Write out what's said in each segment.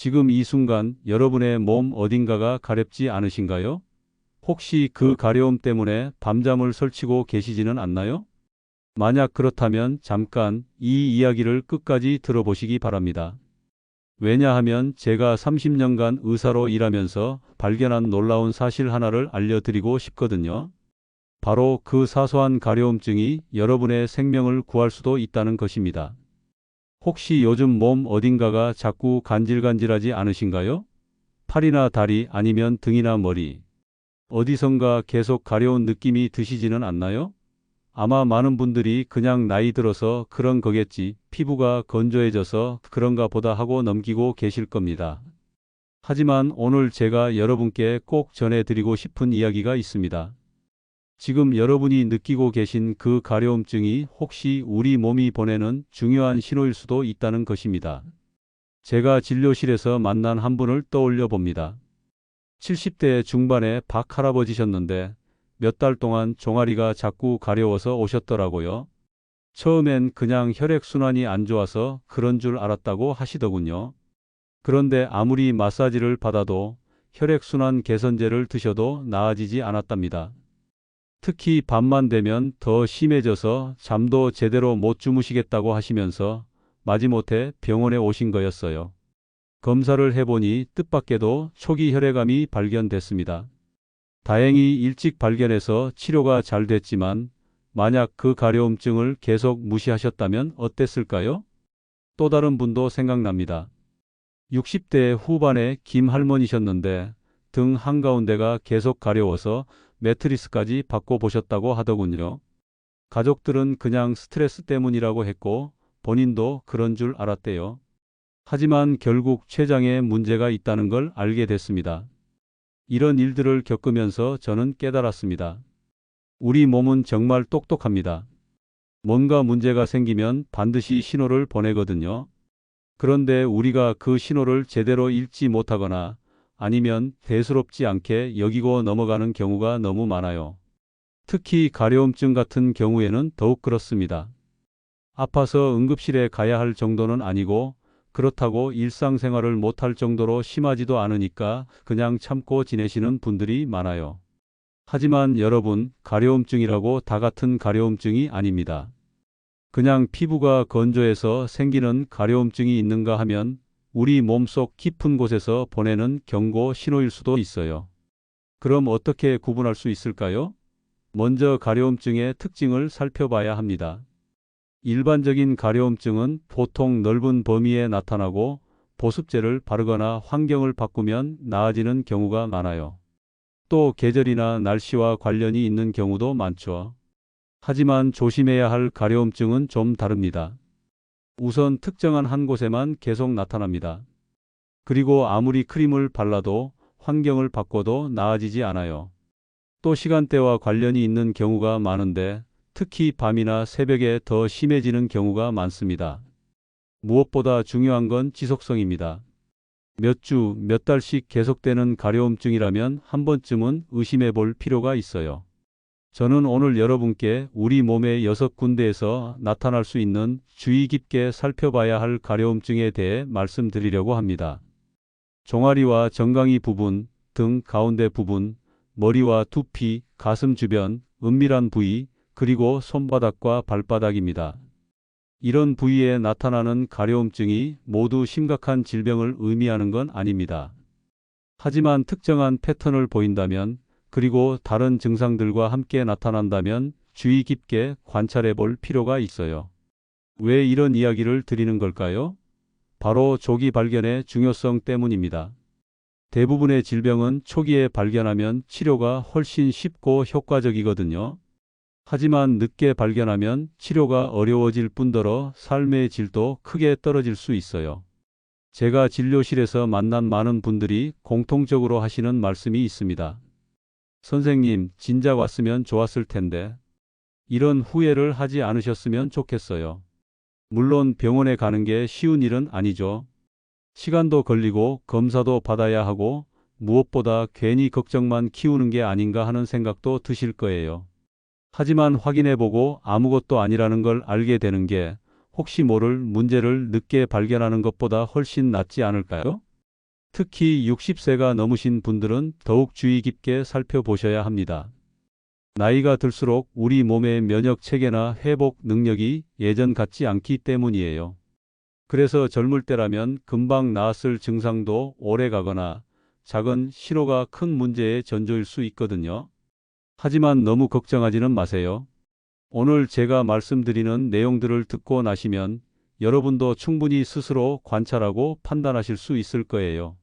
지금 이 순간 여러분의 몸 어딘가가 가렵지 않으신가요? 혹시 그 가려움 때문에 밤잠을 설치고 계시지는 않나요? 만약 그렇다면 잠깐 이 이야기를 끝까지 들어보시기 바랍니다. 왜냐하면 제가 30년간 의사로 일하면서 발견한 놀라운 사실 하나를 알려드리고 싶거든요. 바로 그 사소한 가려움증이 여러분의 생명을 구할 수도 있다는 것입니다. 혹시 요즘 몸 어딘가가 자꾸 간질간질하지 않으신가요? 팔이나 다리 아니면 등이나 머리. 어디선가 계속 가려운 느낌이 드시지는 않나요? 아마 많은 분들이 그냥 나이 들어서 그런 거겠지, 피부가 건조해져서 그런가 보다 하고 넘기고 계실 겁니다. 하지만 오늘 제가 여러분께 꼭 전해드리고 싶은 이야기가 있습니다. 지금 여러분이 느끼고 계신 그 가려움증이 혹시 우리 몸이 보내는 중요한 신호일 수도 있다는 것입니다. 제가 진료실에서 만난 한 분을 떠올려 봅니다. 70대 중반의 박 할아버지셨는데 몇 달 동안 종아리가 자꾸 가려워서 오셨더라고요. 처음엔 그냥 혈액순환이 안 좋아서 그런 줄 알았다고 하시더군요. 그런데 아무리 마사지를 받아도 혈액순환 개선제를 드셔도 나아지지 않았답니다. 특히 밤만 되면 더 심해져서 잠도 제대로 못 주무시겠다고 하시면서 마지못해 병원에 오신 거였어요. 검사를 해보니 뜻밖에도 초기 혈액암이 발견됐습니다. 다행히 일찍 발견해서 치료가 잘 됐지만 만약 그 가려움증을 계속 무시하셨다면 어땠을까요? 또 다른 분도 생각납니다. 60대 후반의 김 할머니셨는데 등 한가운데가 계속 가려워서 매트리스까지 바꿔보셨다고 하더군요. 가족들은 그냥 스트레스 때문이라고 했고 본인도 그런 줄 알았대요. 하지만 결국 췌장에 문제가 있다는 걸 알게 됐습니다. 이런 일들을 겪으면서 저는 깨달았습니다. 우리 몸은 정말 똑똑합니다. 뭔가 문제가 생기면 반드시 신호를 보내거든요. 그런데 우리가 그 신호를 제대로 읽지 못하거나 아니면 대수롭지 않게 여기고 넘어가는 경우가 너무 많아요. 특히 가려움증 같은 경우에는 더욱 그렇습니다. 아파서 응급실에 가야 할 정도는 아니고 그렇다고 일상생활을 못할 정도로 심하지도 않으니까 그냥 참고 지내시는 분들이 많아요. 하지만 여러분, 가려움증이라고 다 같은 가려움증이 아닙니다. 그냥 피부가 건조해서 생기는 가려움증이 있는가 하면 우리 몸속 깊은 곳에서 보내는 경고 신호일 수도 있어요. 그럼 어떻게 구분할 수 있을까요? 먼저 가려움증의 특징을 살펴봐야 합니다. 일반적인 가려움증은 보통 넓은 범위에 나타나고 보습제를 바르거나 환경을 바꾸면 나아지는 경우가 많아요. 또 계절이나 날씨와 관련이 있는 경우도 많죠. 하지만 조심해야 할 가려움증은 좀 다릅니다. 우선 특정한 한 곳에만 계속 나타납니다. 그리고 아무리 크림을 발라도 환경을 바꿔도 나아지지 않아요. 또 시간대와 관련이 있는 경우가 많은데 특히 밤이나 새벽에 더 심해지는 경우가 많습니다. 무엇보다 중요한 건 지속성입니다. 몇 주, 몇 달씩 계속되는 가려움증이라면 한 번쯤은 의심해 볼 필요가 있어요. 저는 오늘 여러분께 우리 몸의 6군데에서 나타날 수 있는 주의 깊게 살펴봐야 할 가려움증에 대해 말씀드리려고 합니다. 종아리와 정강이 부분, 등 가운데 부분, 머리와 두피, 가슴 주변, 은밀한 부위, 그리고 손바닥과 발바닥입니다. 이런 부위에 나타나는 가려움증이 모두 심각한 질병을 의미하는 건 아닙니다. 하지만 특정한 패턴을 보인다면 그리고 다른 증상들과 함께 나타난다면 주의 깊게 관찰해 볼 필요가 있어요. 왜 이런 이야기를 드리는 걸까요? 바로 조기 발견의 중요성 때문입니다. 대부분의 질병은 초기에 발견하면 치료가 훨씬 쉽고 효과적이거든요. 하지만 늦게 발견하면 치료가 어려워질 뿐더러 삶의 질도 크게 떨어질 수 있어요. 제가 진료실에서 만난 많은 분들이 공통적으로 하시는 말씀이 있습니다. 선생님, 진작 왔으면 좋았을 텐데. 이런 후회를 하지 않으셨으면 좋겠어요. 물론 병원에 가는 게 쉬운 일은 아니죠. 시간도 걸리고 검사도 받아야 하고 무엇보다 괜히 걱정만 키우는 게 아닌가 하는 생각도 드실 거예요. 하지만 확인해보고 아무것도 아니라는 걸 알게 되는 게 혹시 모를 문제를 늦게 발견하는 것보다 훨씬 낫지 않을까요? 특히 60세가 넘으신 분들은 더욱 주의 깊게 살펴보셔야 합니다. 나이가 들수록 우리 몸의 면역 체계나 회복 능력이 예전 같지 않기 때문이에요. 그래서 젊을 때라면 금방 나았을 증상도 오래 가거나 작은 신호가 큰 문제의 전조일 수 있거든요. 하지만 너무 걱정하지는 마세요. 오늘 제가 말씀드리는 내용들을 듣고 나시면 여러분도 충분히 스스로 관찰하고 판단하실 수 있을 거예요.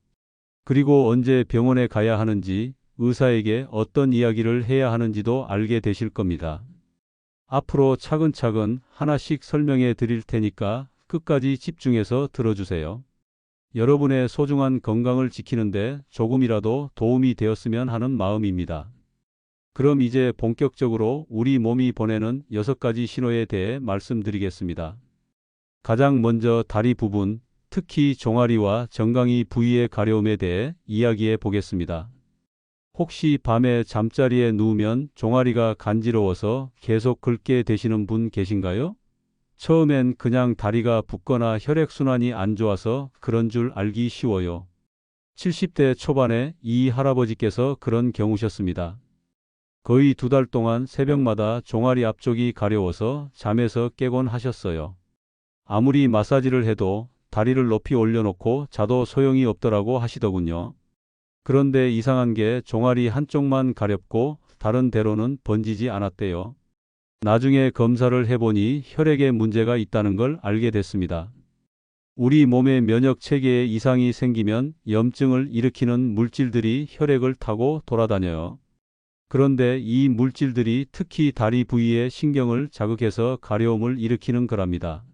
그리고 언제 병원에 가야 하는지, 의사에게 어떤 이야기를 해야 하는지도 알게 되실 겁니다. 앞으로 차근차근 하나씩 설명해 드릴 테니까 끝까지 집중해서 들어주세요. 여러분의 소중한 건강을 지키는데 조금이라도 도움이 되었으면 하는 마음입니다. 그럼 이제 본격적으로 우리 몸이 보내는 6가지 신호에 대해 말씀드리겠습니다. 가장 먼저 다리 부분, 특히 종아리와 정강이 부위의 가려움에 대해 이야기해 보겠습니다. 혹시 밤에 잠자리에 누우면 종아리가 간지러워서 계속 긁게 되시는 분 계신가요? 처음엔 그냥 다리가 붓거나 혈액순환이 안 좋아서 그런 줄 알기 쉬워요. 70대 초반에 이 할아버지께서 그런 경우셨습니다. 거의 2달 동안 새벽마다 종아리 앞쪽이 가려워서 잠에서 깨곤 하셨어요. 아무리 마사지를 해도 다리를 높이 올려놓고 자도 소용이 없더라고 하시더군요. 그런데 이상한 게 종아리 한쪽만 가렵고 다른 데로는 번지지 않았대요. 나중에 검사를 해보니 혈액에 문제가 있다는 걸 알게 됐습니다. 우리 몸의 면역 체계에 이상이 생기면 염증을 일으키는 물질들이 혈액을 타고 돌아다녀요. 그런데 이 물질들이 특히 다리 부위의 신경을 자극해서 가려움을 일으키는 거랍니다.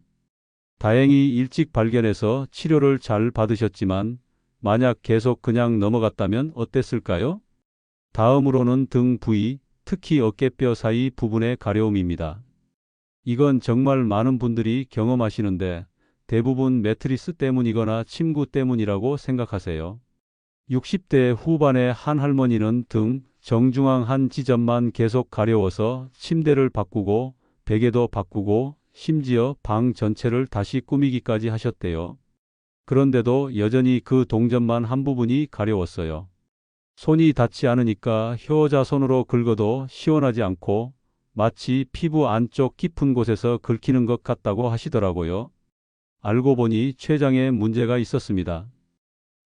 다행히 일찍 발견해서 치료를 잘 받으셨지만 만약 계속 그냥 넘어갔다면 어땠을까요? 다음으로는 등 부위, 특히 어깨뼈 사이 부분의 가려움입니다. 이건 정말 많은 분들이 경험하시는데 대부분 매트리스 때문이거나 침구 때문이라고 생각하세요. 60대 후반의 한 할머니는 등 정중앙 한 지점만 계속 가려워서 침대를 바꾸고 베개도 바꾸고 심지어 방 전체를 다시 꾸미기까지 하셨대요. 그런데도 여전히 그 동전만 한 부분이 가려웠어요. 손이 닿지 않으니까 효자 손으로 긁어도 시원하지 않고 마치 피부 안쪽 깊은 곳에서 긁히는 것 같다고 하시더라고요. 알고 보니 췌장에 문제가 있었습니다.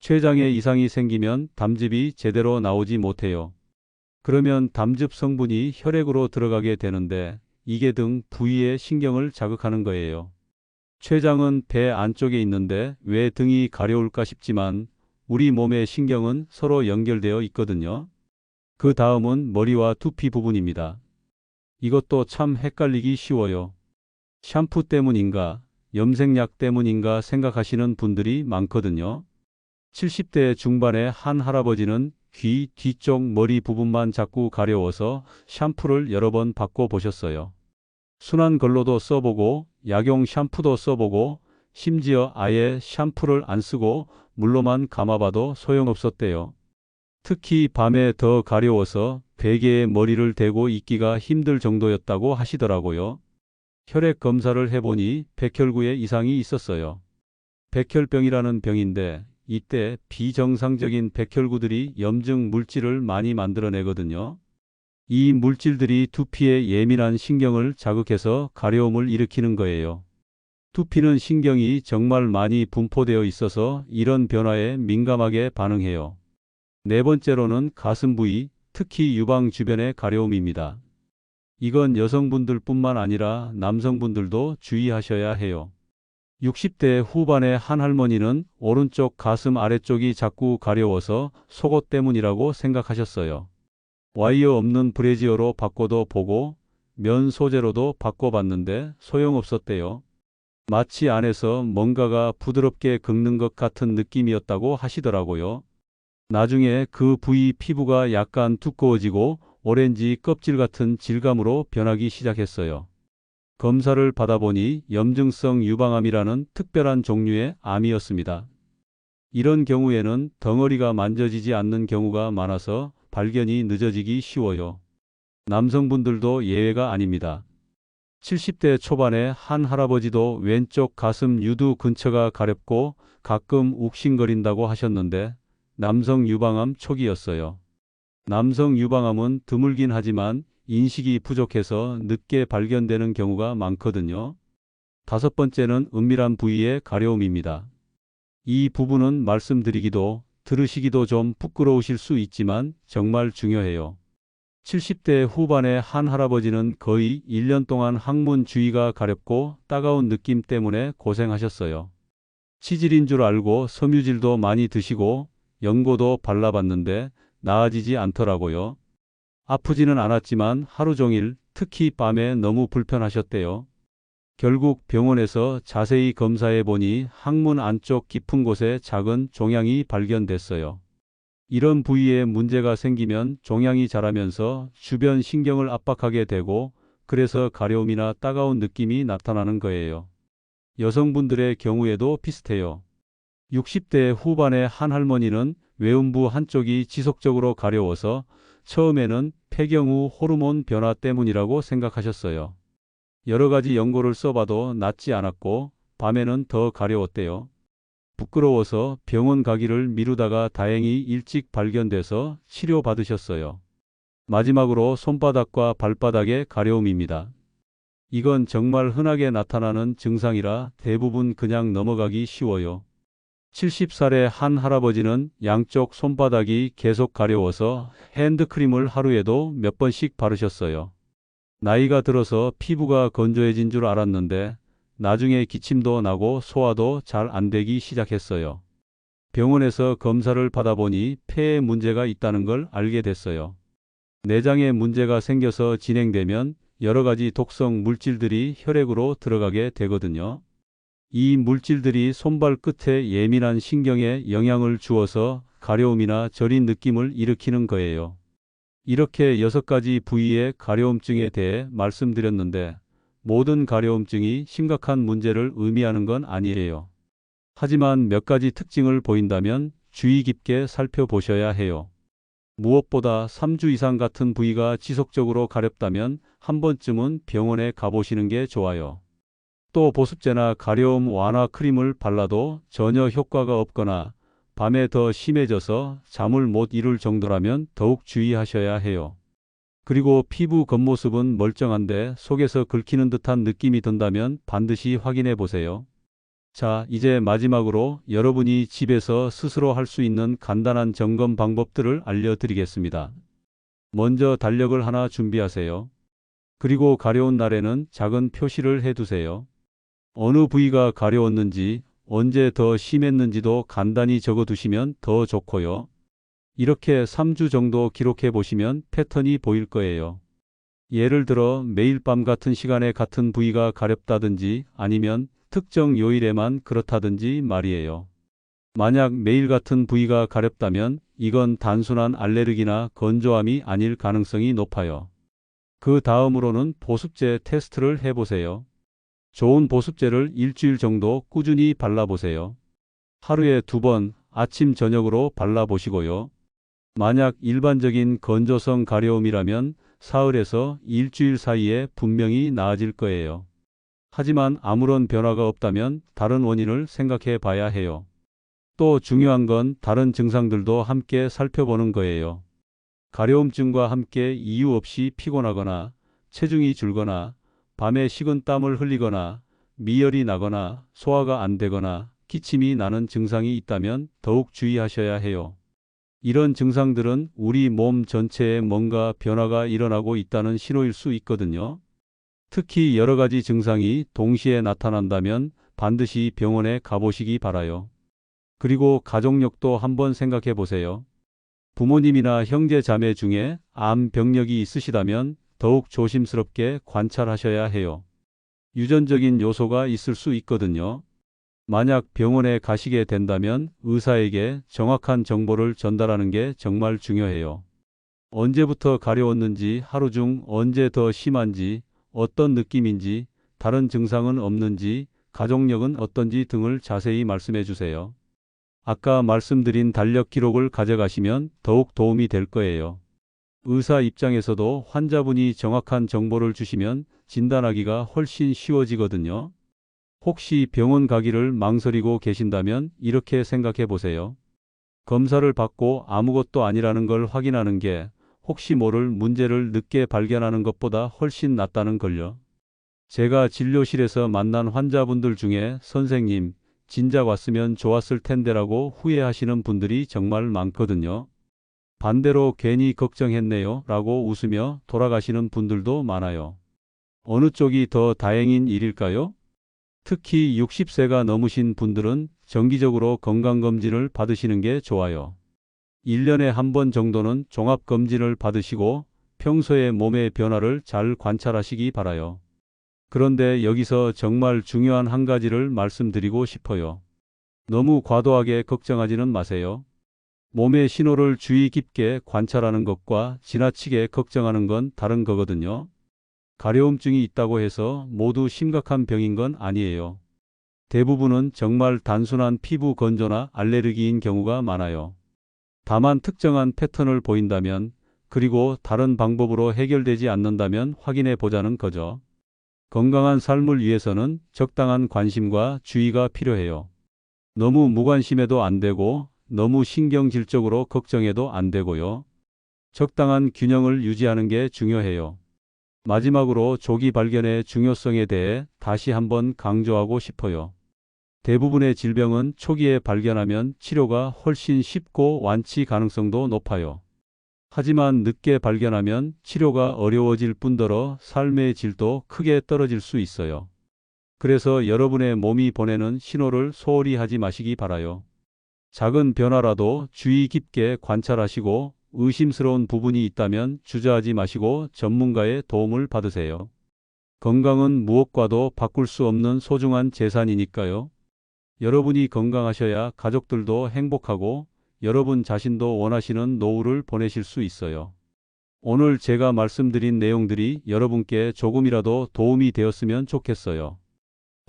췌장에 이상이 생기면 담즙이 제대로 나오지 못해요. 그러면 담즙 성분이 혈액으로 들어가게 되는데 이게 등 부위의 신경을 자극하는 거예요. 췌장은 배 안쪽에 있는데 왜 등이 가려울까 싶지만 우리 몸의 신경은 서로 연결되어 있거든요. 그 다음은 머리와 두피 부분입니다. 이것도 참 헷갈리기 쉬워요. 샴푸 때문인가, 염색약 때문인가 생각하시는 분들이 많거든요. 70대 중반의 한 할아버지는 귀 뒤쪽 머리 부분만 자꾸 가려워서 샴푸를 여러 번 바꿔보셨어요. 순한 걸로도 써보고 약용 샴푸도 써보고 심지어 아예 샴푸를 안 쓰고 물로만 감아봐도 소용없었대요. 특히 밤에 더 가려워서 베개에 머리를 대고 있기가 힘들 정도였다고 하시더라고요. 혈액 검사를 해보니 백혈구에 이상이 있었어요. 백혈병이라는 병인데 이때 비정상적인 백혈구들이 염증 물질을 많이 만들어내거든요. 이 물질들이 두피의 예민한 신경을 자극해서 가려움을 일으키는 거예요. 두피는 신경이 정말 많이 분포되어 있어서 이런 변화에 민감하게 반응해요. 네 번째로는 가슴 부위, 특히 유방 주변의 가려움입니다. 이건 여성분들뿐만 아니라 남성분들도 주의하셔야 해요. 60대 후반의 한 할머니는 오른쪽 가슴 아래쪽이 자꾸 가려워서 속옷 때문이라고 생각하셨어요. 와이어 없는 브래지어로 바꿔도 보고 면 소재로도 바꿔봤는데 소용없었대요. 마치 안에서 뭔가가 부드럽게 긁는 것 같은 느낌이었다고 하시더라고요. 나중에 그 부위 피부가 약간 두꺼워지고 오렌지 껍질 같은 질감으로 변하기 시작했어요. 검사를 받아보니 염증성 유방암이라는 특별한 종류의 암이었습니다. 이런 경우에는 덩어리가 만져지지 않는 경우가 많아서 발견이 늦어지기 쉬워요. 남성분들도 예외가 아닙니다. 70대 초반의 한 할아버지도 왼쪽 가슴 유두 근처가 가렵고 가끔 욱신거린다고 하셨는데 남성 유방암 초기였어요. 남성 유방암은 드물긴 하지만 인식이 부족해서 늦게 발견되는 경우가 많거든요. 다섯 번째는 은밀한 부위의 가려움입니다. 이 부분은 말씀드리기도 들으시기도 좀 부끄러우실 수 있지만 정말 중요해요. 70대 후반의 한 할아버지는 거의 1년 동안 항문 주위가 가렵고 따가운 느낌 때문에 고생하셨어요. 치질인 줄 알고 섬유질도 많이 드시고 연고도 발라봤는데 나아지지 않더라고요. 아프지는 않았지만 하루 종일 특히 밤에 너무 불편하셨대요. 결국 병원에서 자세히 검사해 보니 항문 안쪽 깊은 곳에 작은 종양이 발견됐어요. 이런 부위에 문제가 생기면 종양이 자라면서 주변 신경을 압박하게 되고 그래서 가려움이나 따가운 느낌이 나타나는 거예요. 여성분들의 경우에도 비슷해요. 60대 후반의 한 할머니는 외음부 한쪽이 지속적으로 가려워서 처음에는 폐경 후 호르몬 변화 때문이라고 생각하셨어요. 여러 가지 연고를 써봐도 낫지 않았고 밤에는 더 가려웠대요. 부끄러워서 병원 가기를 미루다가 다행히 일찍 발견돼서 치료받으셨어요. 마지막으로 손바닥과 발바닥의 가려움입니다. 이건 정말 흔하게 나타나는 증상이라 대부분 그냥 넘어가기 쉬워요. 70살의 한 할아버지는 양쪽 손바닥이 계속 가려워서 핸드크림을 하루에도 몇 번씩 바르셨어요. 나이가 들어서 피부가 건조해진 줄 알았는데 나중에 기침도 나고 소화도 잘 안 되기 시작했어요. 병원에서 검사를 받아보니 폐에 문제가 있다는 걸 알게 됐어요. 내장에 문제가 생겨서 진행되면 여러 가지 독성 물질들이 혈액으로 들어가게 되거든요. 이 물질들이 손발 끝에 예민한 신경에 영향을 주어서 가려움이나 저린 느낌을 일으키는 거예요. 이렇게 6가지 부위의 가려움증에 대해 말씀드렸는데 모든 가려움증이 심각한 문제를 의미하는 건 아니에요. 하지만 몇 가지 특징을 보인다면 주의 깊게 살펴보셔야 해요. 무엇보다 3주 이상 같은 부위가 지속적으로 가렵다면 한 번쯤은 병원에 가보시는 게 좋아요. 또 보습제나 가려움 완화 크림을 발라도 전혀 효과가 없거나 밤에 더 심해져서 잠을 못 이룰 정도라면 더욱 주의하셔야 해요. 그리고 피부 겉모습은 멀쩡한데 속에서 긁히는 듯한 느낌이 든다면 반드시 확인해 보세요. 자, 이제 마지막으로 여러분이 집에서 스스로 할 수 있는 간단한 점검 방법들을 알려드리겠습니다. 먼저 달력을 하나 준비하세요. 그리고 가려운 날에는 작은 표시를 해두세요. 어느 부위가 가려웠는지, 언제 더 심했는지도 간단히 적어두시면 더 좋고요. 이렇게 3주 정도 기록해 보시면 패턴이 보일 거예요. 예를 들어 매일 밤 같은 시간에 같은 부위가 가렵다든지 아니면 특정 요일에만 그렇다든지 말이에요. 만약 매일 같은 부위가 가렵다면 이건 단순한 알레르기나 건조함이 아닐 가능성이 높아요. 그 다음으로는 보습제 테스트를 해보세요. 좋은 보습제를 일주일 정도 꾸준히 발라보세요. 하루에 2번 아침 저녁으로 발라보시고요. 만약 일반적인 건조성 가려움이라면 사흘에서 일주일 사이에 분명히 나아질 거예요. 하지만 아무런 변화가 없다면 다른 원인을 생각해 봐야 해요. 또 중요한 건 다른 증상들도 함께 살펴보는 거예요. 가려움증과 함께 이유 없이 피곤하거나 체중이 줄거나 밤에 식은 땀을 흘리거나 미열이 나거나 소화가 안 되거나 기침이 나는 증상이 있다면 더욱 주의하셔야 해요. 이런 증상들은 우리 몸 전체에 뭔가 변화가 일어나고 있다는 신호일 수 있거든요. 특히 여러 가지 증상이 동시에 나타난다면 반드시 병원에 가보시기 바라요. 그리고 가족력도 한번 생각해 보세요. 부모님이나 형제 자매 중에 암 병력이 있으시다면 더욱 조심스럽게 관찰하셔야 해요. 유전적인 요소가 있을 수 있거든요. 만약 병원에 가시게 된다면 의사에게 정확한 정보를 전달하는 게 정말 중요해요. 언제부터 가려웠는지, 하루 중 언제 더 심한지, 어떤 느낌인지, 다른 증상은 없는지, 가족력은 어떤지 등을 자세히 말씀해 주세요. 아까 말씀드린 달력 기록을 가져가시면 더욱 도움이 될 거예요. 의사 입장에서도 환자분이 정확한 정보를 주시면 진단하기가 훨씬 쉬워지거든요. 혹시 병원 가기를 망설이고 계신다면 이렇게 생각해 보세요. 검사를 받고 아무것도 아니라는 걸 확인하는 게 혹시 모를 문제를 늦게 발견하는 것보다 훨씬 낫다는 걸요. 제가 진료실에서 만난 환자분들 중에 선생님, 진작 왔으면 좋았을 텐데라고 후회하시는 분들이 정말 많거든요. 반대로 괜히 걱정했네요 라고 웃으며 돌아가시는 분들도 많아요. 어느 쪽이 더 다행인 일일까요? 특히 60세가 넘으신 분들은 정기적으로 건강검진을 받으시는 게 좋아요. 1년에 한 번 정도는 종합검진을 받으시고 평소에 몸의 변화를 잘 관찰하시기 바라요. 그런데 여기서 정말 중요한 한 가지를 말씀드리고 싶어요. 너무 과도하게 걱정하지는 마세요. 몸의 신호를 주의 깊게 관찰하는 것과 지나치게 걱정하는 건 다른 거거든요. 가려움증이 있다고 해서 모두 심각한 병인 건 아니에요. 대부분은 정말 단순한 피부 건조나 알레르기인 경우가 많아요. 다만 특정한 패턴을 보인다면, 그리고 다른 방법으로 해결되지 않는다면 확인해 보자는 거죠. 건강한 삶을 위해서는 적당한 관심과 주의가 필요해요. 너무 무관심해도 안 되고, 너무 신경질적으로 걱정해도 안 되고요. 적당한 균형을 유지하는 게 중요해요. 마지막으로 조기 발견의 중요성에 대해 다시 한번 강조하고 싶어요. 대부분의 질병은 초기에 발견하면 치료가 훨씬 쉽고 완치 가능성도 높아요. 하지만 늦게 발견하면 치료가 어려워질 뿐더러 삶의 질도 크게 떨어질 수 있어요. 그래서 여러분의 몸이 보내는 신호를 소홀히 하지 마시기 바라요. 작은 변화라도 주의 깊게 관찰하시고 의심스러운 부분이 있다면 주저하지 마시고 전문가의 도움을 받으세요. 건강은 무엇과도 바꿀 수 없는 소중한 재산이니까요. 여러분이 건강하셔야 가족들도 행복하고 여러분 자신도 원하시는 노후를 보내실 수 있어요. 오늘 제가 말씀드린 내용들이 여러분께 조금이라도 도움이 되었으면 좋겠어요.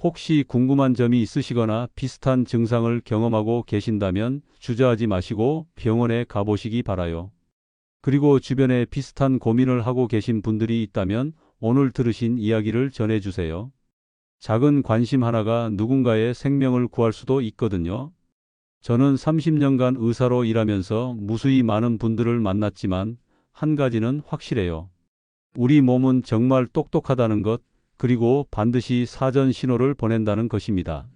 혹시 궁금한 점이 있으시거나 비슷한 증상을 경험하고 계신다면 주저하지 마시고 병원에 가보시기 바라요. 그리고 주변에 비슷한 고민을 하고 계신 분들이 있다면 오늘 들으신 이야기를 전해주세요. 작은 관심 하나가 누군가의 생명을 구할 수도 있거든요. 저는 30년간 의사로 일하면서 무수히 많은 분들을 만났지만 한 가지는 확실해요. 우리 몸은 정말 똑똑하다는 것, 그리고 반드시 사전 신호를 보낸다는 것입니다.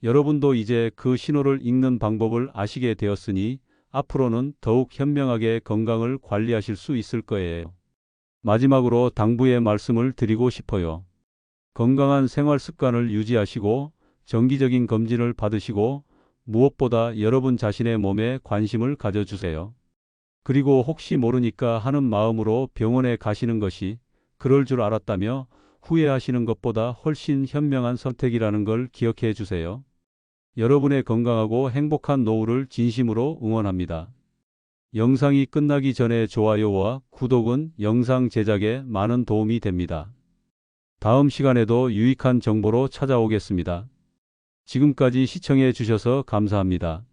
여러분도 이제 그 신호를 읽는 방법을 아시게 되었으니 앞으로는 더욱 현명하게 건강을 관리하실 수 있을 거예요. 마지막으로 당부의 말씀을 드리고 싶어요. 건강한 생활 습관을 유지하시고 정기적인 검진을 받으시고 무엇보다 여러분 자신의 몸에 관심을 가져주세요. 그리고 혹시 모르니까 하는 마음으로 병원에 가시는 것이 그럴 줄 알았다며 후회하시는 것보다 훨씬 현명한 선택이라는 걸 기억해 주세요. 여러분의 건강하고 행복한 노후를 진심으로 응원합니다. 영상이 끝나기 전에 좋아요와 구독은 영상 제작에 많은 도움이 됩니다. 다음 시간에도 유익한 정보로 찾아오겠습니다. 지금까지 시청해 주셔서 감사합니다.